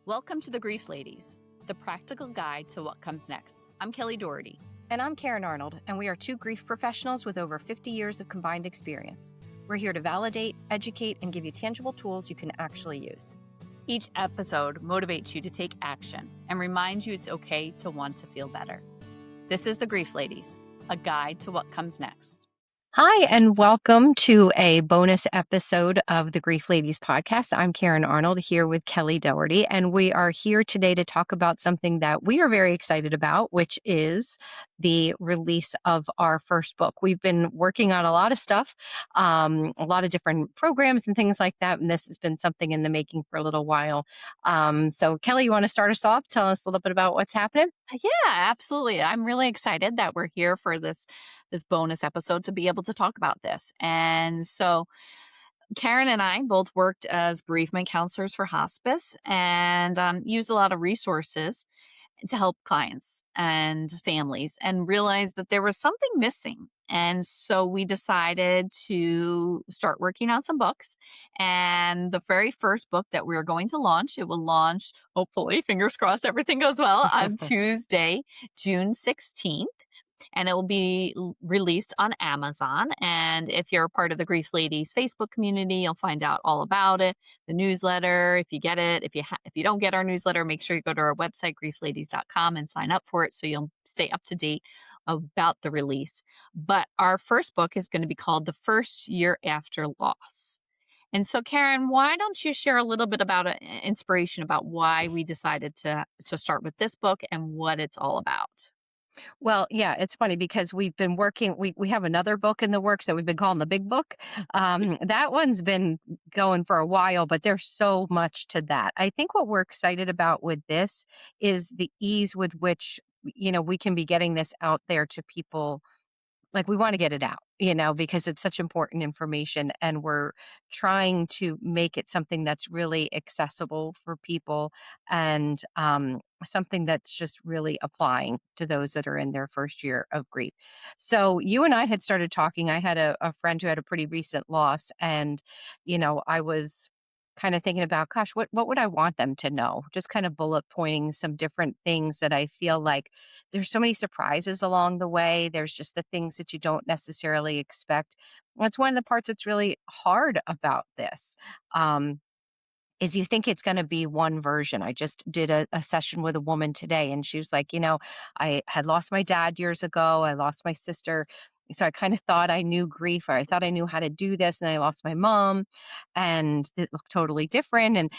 Welcome to the Grief Ladies, the practical guide to what comes next. I'm Kelly Daugherty. And I'm Karyn Arnold, and we are two grief professionals with over 50 years of combined experience. We're here to validate, educate, and give you tangible tools you can actually use. Each episode motivates you to take action and reminds you it's okay to want to feel better. This is the Grief Ladies, a guide to what comes next. Hi, and welcome to a bonus episode of the Grief Ladies podcast. I'm Karyn Arnold here with Kelly Daugherty, and we are here today to talk about something that we are very excited about, which is the release of our first book. We've been working on a lot of stuff, a lot of different programs and things like that, and this has been something in the making for a little while. So, Kelly, you want to start us off? Tell us a little bit about what's happening? Yeah, absolutely. I'm really excited that we're here for this bonus episode to be able to talk about this. And so Karyn and I both worked as bereavement counselors for hospice and used a lot of resources to help clients and families and realized that there was something missing. And so we decided to start working on some books. And the very first book that we're going to launch, it will launch, hopefully, fingers crossed, everything goes well, on Tuesday, June 16th. And it will be released on Amazon. And if you're a part of the Grief Ladies Facebook community, you'll find out all about it. The newsletter, if you get it, if you don't get our newsletter, make sure you go to our website, griefladies.com, and sign up for it so you'll stay up to date about the release. But our first book is going to be called The First Year After Loss. And so, Karyn, why don't you share a little bit about inspiration about why we decided to start with this book and what it's all about? Well, yeah, it's funny because we've been working, we have another book in the works that we've been calling the big book. That one's been going for a while, but there's so much to that. I think what we're excited about with this is the ease with which, we can be getting this out there to people. Like, we want to get it out, because it's such important information, and we're trying to make it something that's really accessible for people, and something that's just really applying to those that are in their first year of grief. So you and I had started talking. I had a friend who had a pretty recent loss, and I was kind of thinking about, gosh, what would I want them to know? Just kind of bullet pointing some different things that I feel like there's so many surprises along the way. There's just the things that you don't necessarily expect. That's one of the parts that's really hard about this. Is you think it's going to be one version. I just did a session with a woman today, and she was like, I had lost my dad years ago. I lost my sister. So I kind of thought I knew grief, or I thought I knew how to do this. And I lost my mom, and it looked totally different. And,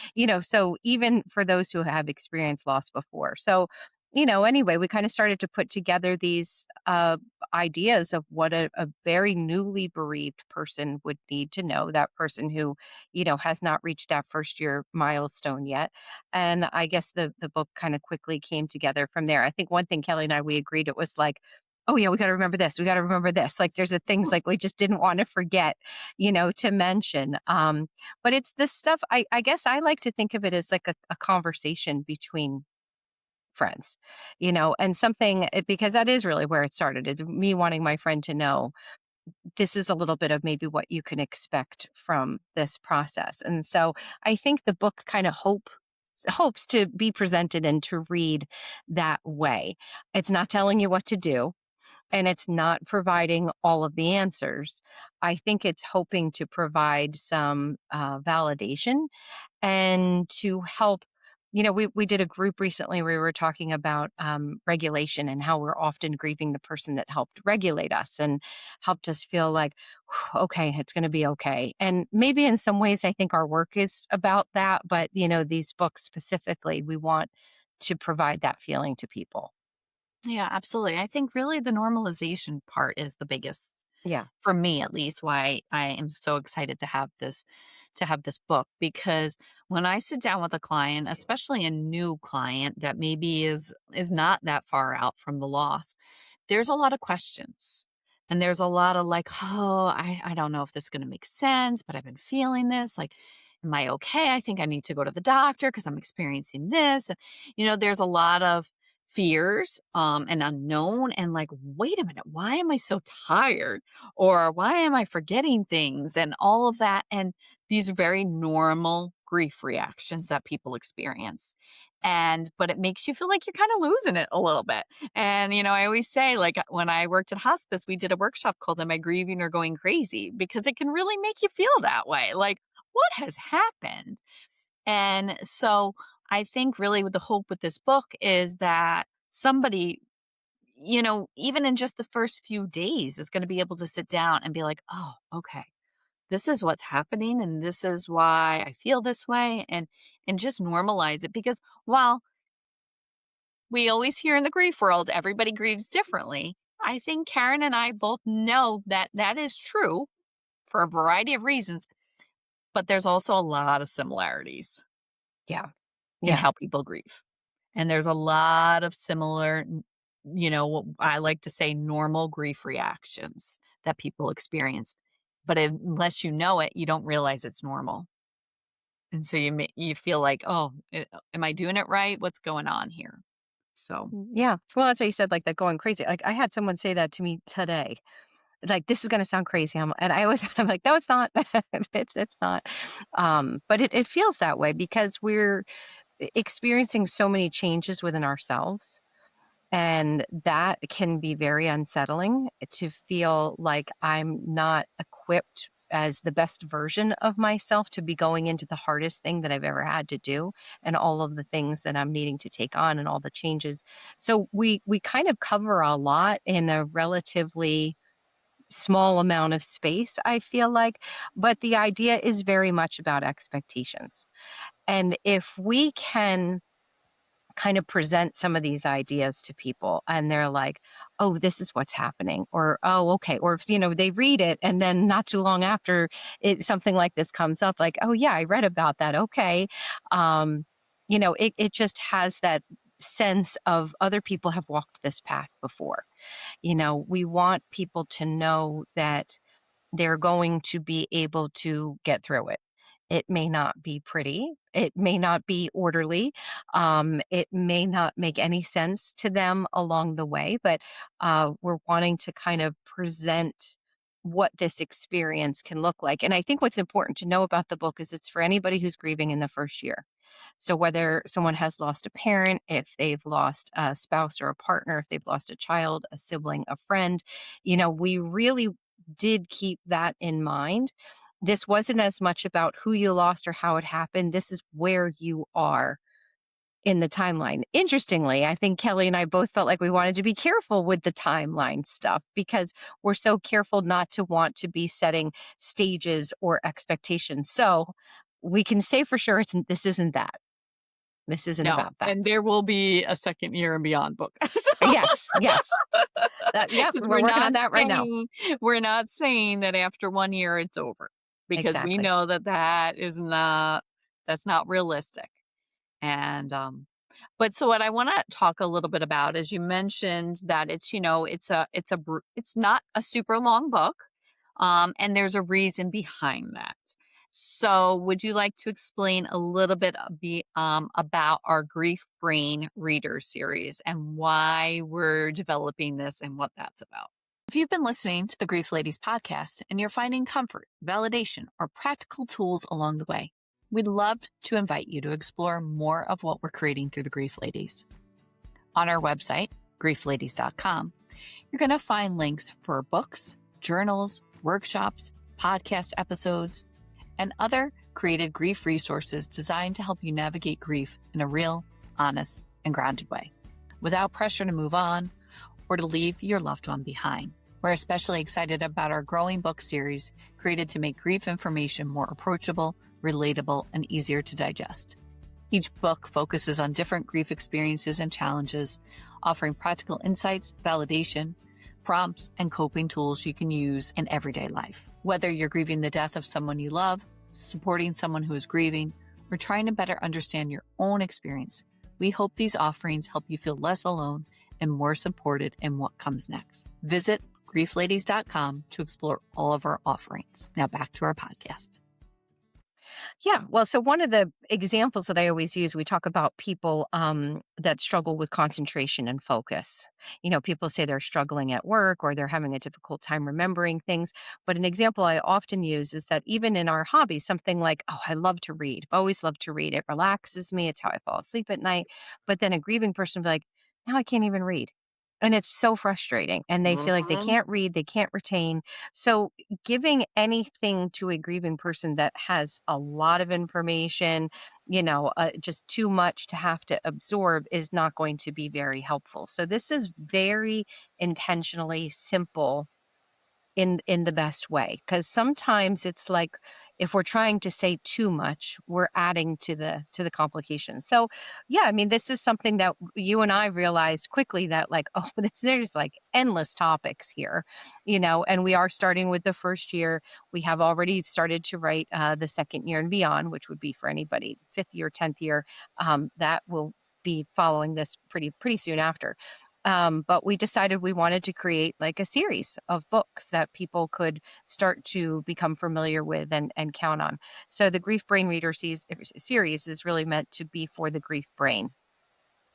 so even for those who have experienced loss before. So, anyway, we kind of started to put together these ideas of what a very newly bereaved person would need to know, that person who has not reached that first year milestone yet. And I guess the book kind of quickly came together from there. I think one thing Kelly and I, we agreed, it was like, oh yeah, we got to remember this. We got to remember this. Like, there's a things like we just didn't want to forget, to mention. But it's this stuff. I guess I like to think of it as like a conversation between friends, and something, because that is really where it started, is me wanting my friend to know this is a little bit of maybe what you can expect from this process. And so I think the book kind of hopes to be presented and to read that way. It's not telling you what to do, and it's not providing all of the answers. I think it's hoping to provide some validation and to help. We did a group recently where we were talking about regulation and how we're often grieving the person that helped regulate us and helped us feel like, okay, it's going to be okay. And maybe in some ways, I think our work is about that. But, these books specifically, we want to provide that feeling to people. Yeah, absolutely. I think really the normalization part is the biggest, Yeah. for me at least, why I am so excited to have this book, because when I sit down with a client, especially a new client that maybe is not that far out from the loss, there's a lot of questions. And there's a lot of like, oh, I don't know if this is going to make sense, but I've been feeling this. Like, am I okay? I think I need to go to the doctor because I'm experiencing this. And, there's a lot of fears and unknown, and like, wait a minute, why am I so tired, or why am I forgetting things, and all of that. And these very normal grief reactions that people experience. But it makes you feel like you're kind of losing it a little bit. And, I always say, like, when I worked at hospice, we did a workshop called Am I Grieving or Going Crazy? Because it can really make you feel that way. Like, what has happened? And so I think really with the hope with this book is that somebody, even in just the first few days is going to be able to sit down and be like, oh, okay, this is what's happening and this is why I feel this way, and just normalize it. Because while we always hear in the grief world everybody grieves differently, I think Karyn and I both know that that is true for a variety of reasons, but there's also a lot of similarities Yeah. in Yeah. how people grieve. And there's a lot of similar, what I like to say, normal grief reactions that people experience. But unless you know it, you don't realize it's normal. And so you feel like, oh, am I doing it right? What's going on here? So, Yeah. Well, that's why you said like that going crazy. Like I had someone say that to me today. Like, this is gonna sound crazy. And I always I'm like, no, it's not. It's not. But it feels that way because we're experiencing so many changes within ourselves. And that can be very unsettling to feel like I'm not equipped as the best version of myself to be going into the hardest thing that I've ever had to do and all of the things that I'm needing to take on and all the changes. So we kind of cover a lot in a relatively small amount of space, I feel like, but the idea is very much about expectations. And if we can kind of present some of these ideas to people and they're like, oh, this is what's happening, or oh, okay, or if, they read it and then not too long after something like this comes up, like, oh yeah, I read about that, okay. It just has that sense of other people have walked this path before. We want people to know that they're going to be able to get through it. It may not be pretty. It may not be orderly. It may not make any sense to them along the way, but we're wanting to kind of present what this experience can look like. And I think what's important to know about the book is it's for anybody who's grieving in the first year. So whether someone has lost a parent, if they've lost a spouse or a partner, if they've lost a child, a sibling, a friend, we really did keep that in mind. This wasn't as much about who you lost or how it happened. This is where you are in the timeline. Interestingly, I think Kelly and I both felt like we wanted to be careful with the timeline stuff because we're so careful not to want to be setting stages or expectations. So we can say for sure this isn't that. This isn't no. about that. And there will be a second year and beyond book. Yes, yes. Yep, 'Cause we're working on that right now. we're not saying that after 1 year it's over, because we Exactly. know that that's not realistic. And, but so what I wanna talk a little bit about is you mentioned that it's not a super long book, and there's a reason behind that. So would you like to explain a little bit about our Grief Brain Reader series and why we're developing this and what that's about? If you've been listening to the Grief Ladies podcast and you're finding comfort, validation, or practical tools along the way, we'd love to invite you to explore more of what we're creating through the Grief Ladies. On our website, griefladies.com, you're going to find links for books, journals, workshops, podcast episodes, and other created grief resources designed to help you navigate grief in a real, honest, and grounded way, without pressure to move on or to leave your loved one behind. We're especially excited about our growing book series created to make grief information more approachable, relatable, and easier to digest. Each book focuses on different grief experiences and challenges, offering practical insights, validation, prompts, and coping tools you can use in everyday life. Whether you're grieving the death of someone you love, supporting someone who is grieving, or trying to better understand your own experience, we hope these offerings help you feel less alone and more supported in what comes next. Visit griefladies.com to explore all of our offerings. Now back to our podcast. Yeah. Well, so one of the examples that I always use, we talk about people that struggle with concentration and focus. People say they're struggling at work or they're having a difficult time remembering things. But an example I often use is that even in our hobbies, something like, oh, I love to read. I've always loved to read. It relaxes me. It's how I fall asleep at night. But then a grieving person will be like, now I can't even read. And it's so frustrating. And they feel like they Mhm. can't read, they can't retain. So giving anything to a grieving person that has a lot of information, just too much to have to absorb is not going to be very helpful. So this is very intentionally simple in the best way, because sometimes it's like if we're trying to say too much, we're adding to the complications. So yeah, I mean, this is something that you and I realized quickly, that like, oh, there's like endless topics here, and we are starting with the first year. We have already started to write the second year and beyond, which would be for anybody fifth year, 10th year, that will be following this pretty soon after. But we decided we wanted to create like a series of books that people could start to become familiar with and count on. So the Grief Brain Reader series is really meant to be for the grief brain,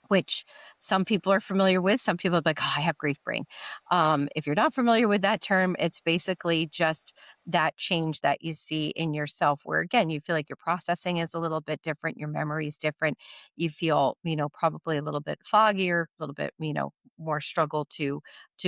which some people are familiar with. Some people are like, oh, I have grief brain. If you're not familiar with that term, it's basically just that change that you see in yourself, where again, you feel like your processing is a little bit different, your memory is different. You feel, probably a little bit foggier, a little bit, more struggle to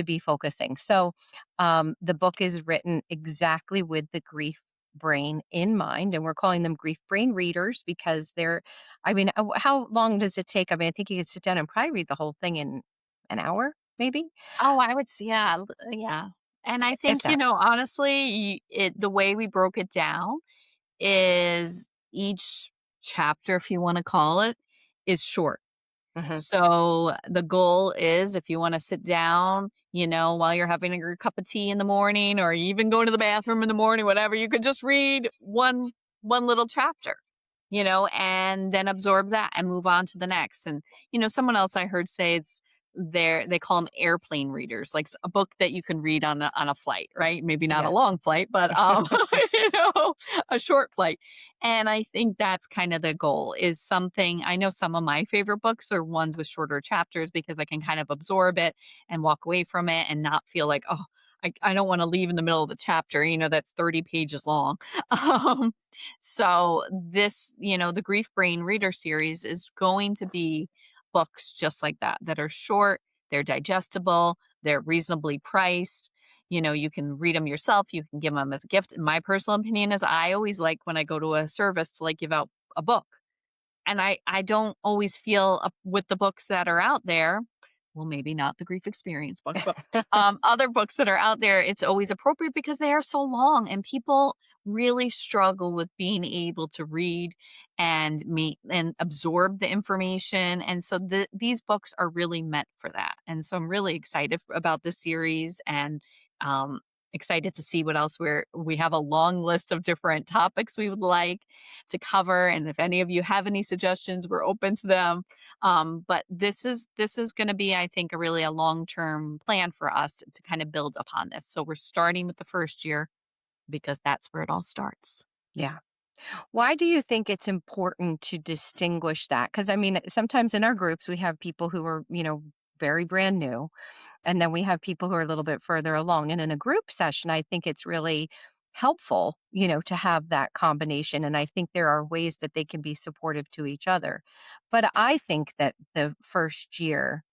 be focusing. So the book is written exactly with the grief brain in mind, and we're calling them grief brain readers because they're, I mean, how long does it take? I mean, I think you could sit down and probably read the whole thing in an hour, maybe, Oh, I would say, yeah, yeah. And I if think, that. honestly, the way we broke it down is each chapter, if you want to call it, is short. Mhm. So the goal is, if you want to sit down, while you're having your cup of tea in the morning, or even going to the bathroom in the morning, whatever, you could just read one little chapter, and then absorb that and move on to the next. And someone else I heard say they call them airplane readers, like a book that you can read on a flight, right? Maybe not a Yeah. long flight, but a short flight. And I think that's kind of the goal, is something. I know some of my favorite books are ones with shorter chapters, because I can kind of absorb it and walk away from it and not feel like, oh, I don't want to leave in the middle of the chapter, that's 30 pages long. Um, so this, the Grief Brain Reader series is going to be books just like that, that are short, they're digestible, they're reasonably priced. You can read them yourself, you can give them as a gift. And my personal opinion is, I always like, when I go to a service, to like give out a book. And I don't always feel, with the books that are out there, well, maybe not the grief experience book, but other books that are out there, it's always appropriate because they are so long, and people really struggle with being able to read and meet and absorb the information. And so these books are really meant for that. And so I'm really excited about this series, and um, excited to see what else we have a long list of different topics we would like to cover. And if any of you have any suggestions, we're open to them. But this is going to be, I think, a long-term plan for us to kind of build upon this. So we're starting with the first year, because that's where it all starts. Yeah. Why do you think it's important to distinguish that? Because I mean, sometimes in our groups, we have people who are, very brand new, and then we have people who are a little bit further along. And in a group session, I think it's really helpful, to have that combination. And I think there are ways that they can be supportive to each other. But I think that the first year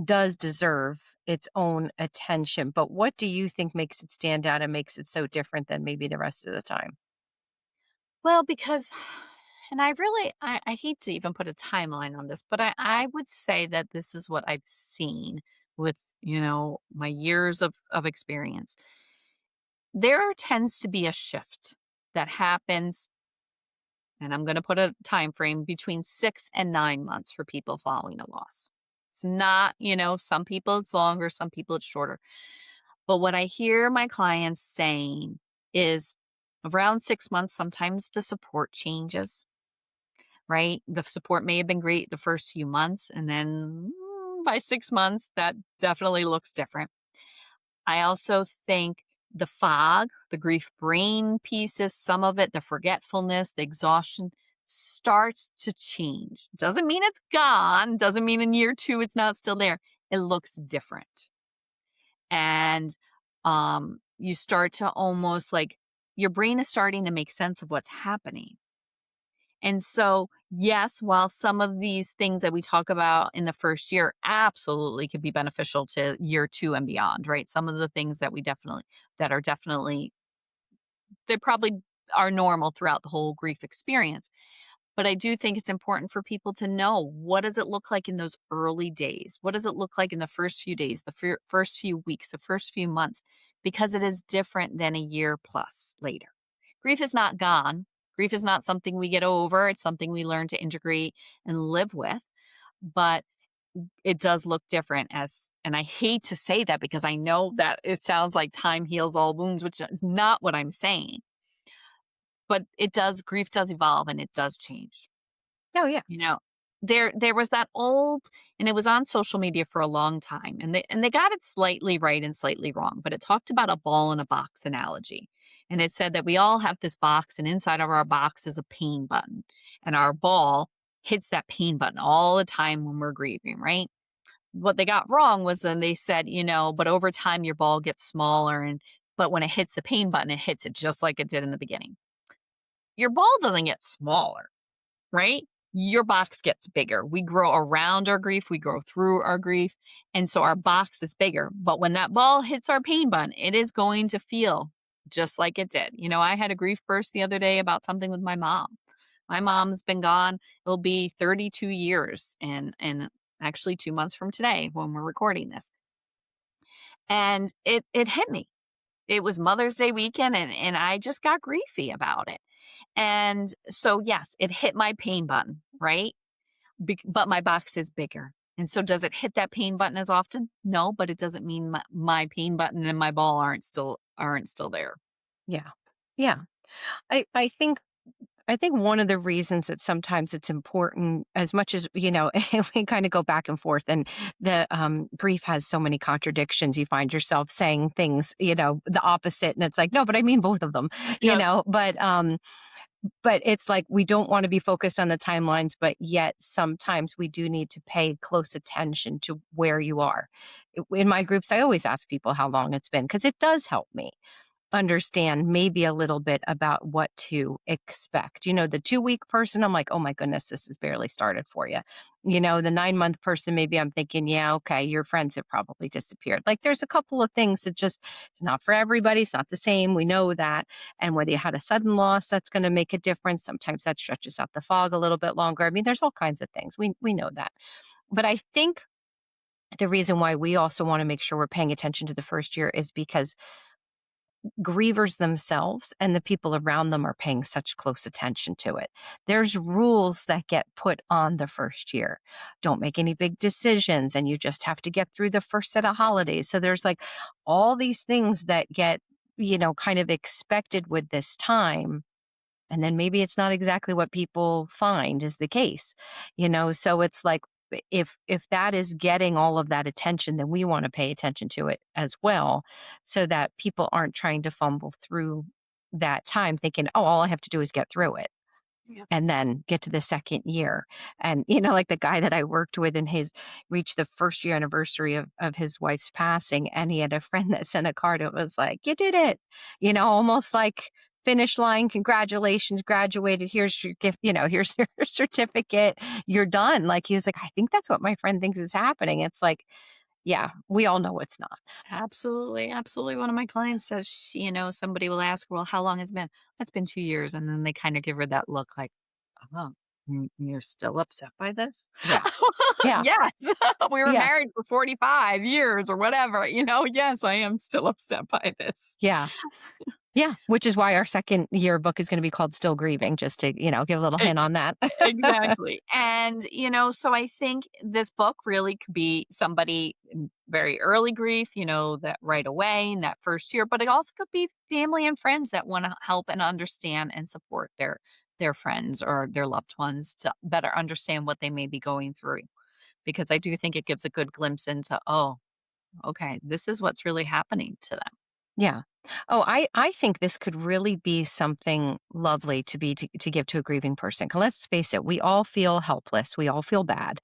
does deserve its own attention. But what do you think makes it stand out and makes it so different than maybe the rest of the time? Well, because, and I hate to even put a timeline on this, but I would say that this is what I've seen with, my years of experience. There tends to be a shift that happens, and I'm going to put a time frame between 6 and 9 months for people following a loss. It's not, some people it's longer, some people it's shorter. But what I hear my clients saying is, around 6 months, sometimes the support changes, right? The support may have been great the first few months, and then by 6 months, that definitely looks different. I also think the fog, the grief brain pieces, some of it, the forgetfulness, the exhaustion starts to change. Doesn't mean it's gone, doesn't mean in year 2 it's not still there. It looks different. And you start to almost like your brain is starting to make sense of what's happening. And so, yes, while some of these things that we talk about in the first year absolutely could be beneficial to year 2 and beyond, right? Some of the things that that are definitely they probably are normal throughout the whole grief experience. But I do think it's important for people to know, what does it look like in those early days? What does it look like in the first few days, the first few weeks, the first few months? Because it is different than a year plus later. Grief is not gone. Grief is not something we get over. It's something we learn to integrate and live with. But it does look different, and I hate to say that because I know that it sounds like time heals all wounds, which is not what I'm saying. But grief does evolve and it does change. Oh, yeah. You know, there was that old, and it was on social media for a long time, and they got it slightly right and slightly wrong, but it talked about a ball in a box analogy. And it said that we all have this box, and inside of our box is a pain button. And our ball hits that pain button all the time when we're grieving, right? What they got wrong was then they said, but over time your ball gets smaller, and but when it hits the pain button, it hits it just like it did in the beginning. Your ball doesn't get smaller, right? Your box gets bigger. We grow around our grief, we grow through our grief. And so our box is bigger. But when that ball hits our pain button, it is going to feel just like it did. I had a grief burst the other day about something with my mom. My mom's been gone. It'll be 32 years and actually 2 months from today when we're recording this. And it hit me. It was Mother's Day weekend, and I just got griefy about it. And so, yes, it hit my pain button, right? But my box is bigger. And so, does it hit that pain button as often? No, but it doesn't mean my pain button and my ball aren't still there. Yeah. Yeah. I think one of the reasons that sometimes it's important, as much as, we kind of go back and forth, and the grief has so many contradictions. You find yourself saying things, the opposite. And it's like, no, but I mean both of them, Yep. but it's like we don't want to be focused on the timelines, but yet sometimes we do need to pay close attention to where you are. In my groups, I always ask people how long it's been because it does help me understand maybe a little bit about what to expect. The 2-week person, I'm like, oh my goodness, this has barely started for you. The 9-month person, maybe I'm thinking, yeah, okay, your friends have probably disappeared. Like there's a couple of things that it's not for everybody. It's not the same. We know that. And whether you had a sudden loss, that's going to make a difference. Sometimes that stretches out the fog a little bit longer. I mean, there's all kinds of things. We know that. But I think the reason why we also want to make sure we're paying attention to the first year is because grievers themselves and the people around them are paying such close attention to it. There's rules that get put on the first year. Don't make any big decisions, and you just have to get through the first set of holidays. So there's like all these things that get, kind of expected with this time. And then maybe it's not exactly what people find is the case. So it's like if that is getting all of that attention, then we want to pay attention to it as well, so that people aren't trying to fumble through that time thinking, oh, all I have to do is get through it Yep. and then get to the second year. And, like the guy that I worked with, and his reached the first year anniversary of his wife's passing. And he had a friend that sent a card. It was like, you did it, almost like finish line, congratulations, graduated. Here's your gift, here's your certificate. You're done. Like he was like, I think that's what my friend thinks is happening. It's like, yeah, we all know it's not. Absolutely, absolutely. One of my clients says, somebody will ask, "Well, how long has it been?" "It's been 2 years," and then they kinda give her that look like, "Oh, you're still upset by this?" Yeah. Yeah. "Yes, we were Yeah. married for 45 years or whatever, yes, I am still upset by this." Yeah. Yeah, which is why our second year book is gonna be called Still Grieving, just to, give a little E hint on that. Exactly, and, so I think this book really could be somebody in very early grief, that right away in that first year, but it also could be family and friends that wanna help and understand and support their friends or their loved ones to better understand what they may be going through, because I do think it gives a good glimpse into, "Oh, okay, this is what's really happening to them." Yeah. Oh, I think this could really be something lovely to give to a grieving person. 'Cause let's face it, we all feel helpless. We all feel bad.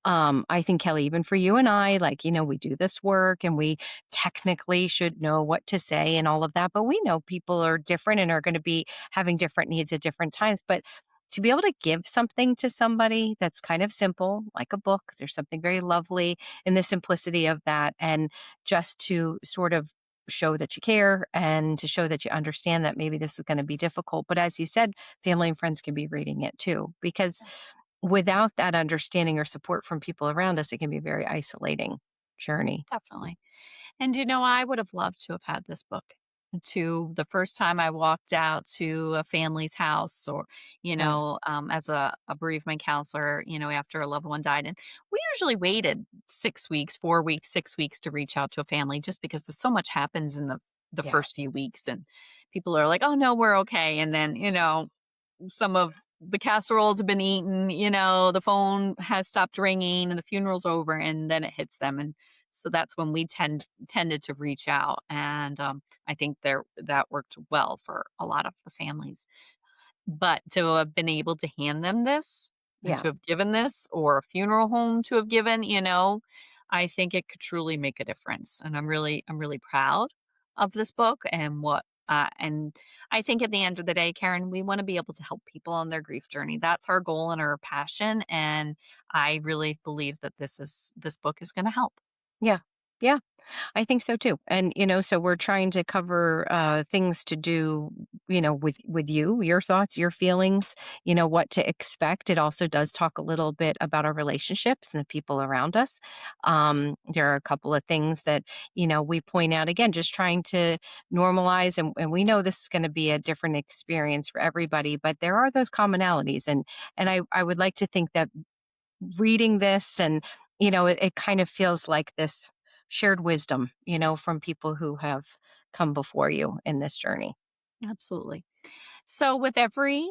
I think, Kelly, even for you and I, like, we do this work and we technically should know what to say and all of that, but we know people are different and are going to be having different needs at different times. But to be able to give something to somebody that's kind of simple, like a book, there's something very lovely in the simplicity of that. And just to sort of show that you care and to show that you understand that maybe this is going to be difficult. But as you said, family and friends can be reading it too, because without that understanding or support from people around us, it can be a very isolating journey. Definitely. And I would have loved to have had this book to the first time I walked out to a family's house or, Mm, as a bereavement counselor, after a loved one died. And we usually waited 6 weeks, 4 weeks, 6 weeks to reach out to a family just because there's so much happens in the yeah. first few weeks. And people are like, oh, no, we're okay. And then, some of the casseroles have been eaten, the phone has stopped ringing and the funeral's over and then it hits them. And so that's when we tended to reach out. And I think that worked well for a lot of the families. But to have been able to hand them this and Yeah. to have given this or a funeral home to have given, I think it could truly make a difference. And I'm really proud of this book and I think at the end of the day, Karen, we want to be able to help people on their grief journey. That's our goal and our passion. And I really believe that this book is going to help. Yeah. Yeah. I think so too. And so we're trying to cover things to do, with your thoughts, your feelings, what to expect. It also does talk a little bit about our relationships and the people around us. There are a couple of things that we point out again, just trying to normalize, and we know this is going to be a different experience for everybody, but there are those commonalities, and I would like to think that reading this and it kind of feels like this shared wisdom from people who have come before you in this journey. Absolutely. So, with every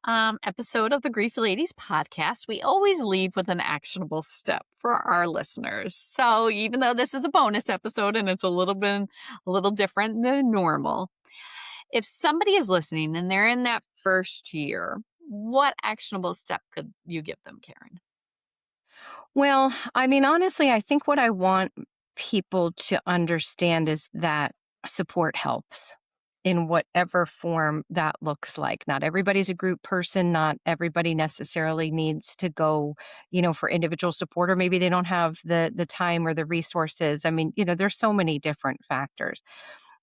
episode of the Grief Ladies podcast, we always leave with an actionable step for our listeners. So, even though this is a bonus episode and it's a little different than normal, if somebody is listening and they're in that first year, what actionable step could you give them, Karen? Well, I mean, honestly, I think what I want people to understand is that support helps in whatever form that looks like. Not everybody's a group person. Not everybody necessarily needs to go, for individual support, or maybe they don't have the time or the resources. I mean, there's so many different factors.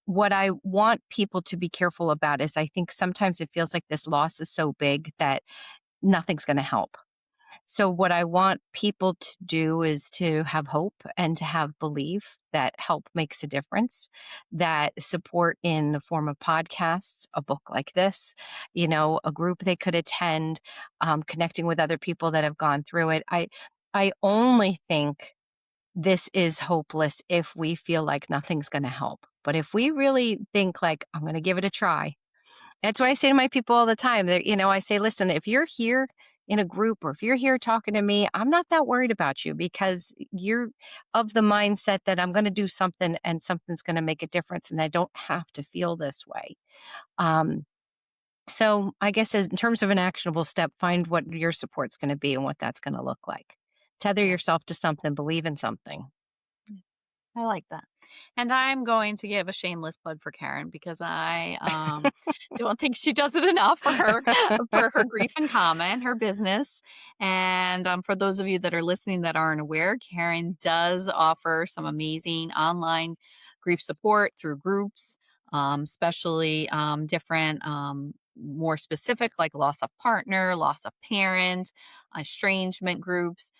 What I want people to be careful about is I think sometimes it feels like this loss is so big that nothing's going to help. So, what I want people to do is to have hope and to have belief that help makes a difference, that support in the form of podcasts, a book like this, a group they could attend, connecting with other people that have gone through it. I only think this is hopeless if we feel like nothing's going to help. But if we really think like, I'm going to give it a try, that's what I say to my people all the time. That I say, listen, if you're here in a group or if you're here talking to me, I'm not that worried about you because you're of the mindset that I'm going to do something and something's going to make a difference, and I don't have to feel this way. Um, so I guess in terms of an actionable step, find what your support's going to be and what that's going to look like. Tether Yeah. yourself to something, believe in something. I like that. And I'm going to give a shameless plug for Karen because I don't think she does it enough for her grief and comment, her business. And for those of you that are listening that aren't aware, Karen does offer some amazing online grief support through groups, especially different more specific like loss of partner, loss of parent, estrangement groups,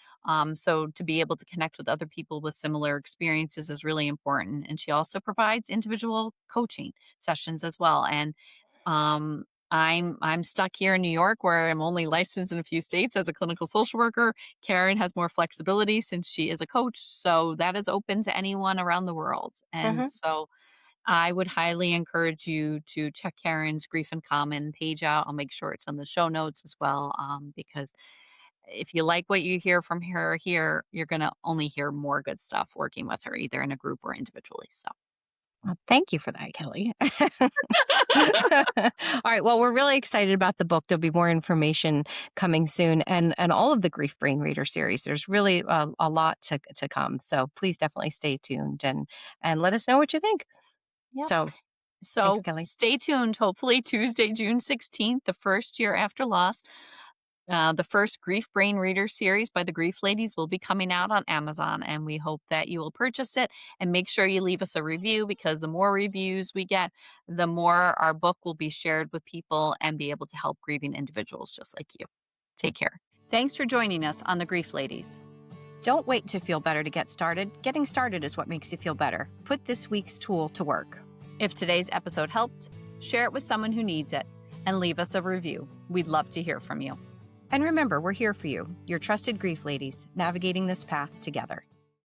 so to be able to connect with other people with similar experiences is really important. And she also provides individual coaching sessions as well. And I'm stuck here in New York where I'm only licensed in a few states as a clinical social worker. Karen has more flexibility since she is a coach. So that is open to anyone around the world. And Hmm. so I would highly encourage you to check Karen's Grief and Common page out. I'll make sure it's on the show notes as well, because if you like what you hear from her here, you're going to only hear more good stuff working with her, either in a group or individually. So, Well, thank you for that, Kelly. All right. Well, we're really excited about the book. There'll be more information coming soon, and all of the Grief Brain Reader series. There's really a lot to come. So please definitely stay tuned and let us know what you think. Yep. So thanks, So Kelly. stay tuned. Hopefully, Tuesday, June 16th, the first year after loss. The first Grief Brain Reader series by the Grief Ladies will be coming out on Amazon, and we hope that you will purchase it and make sure you leave us a review because the more reviews we get, the more our book will be shared with people and be able to help grieving individuals just like you. Take care. Thanks for joining us on the Grief Ladies. Don't wait to feel better to get started. Getting started is what makes you feel better. Put this week's tool to work. If today's episode helped, share it with someone who needs it and leave us a review. We'd love to hear from you. And remember, we're here for you, your trusted grief ladies, navigating this path together.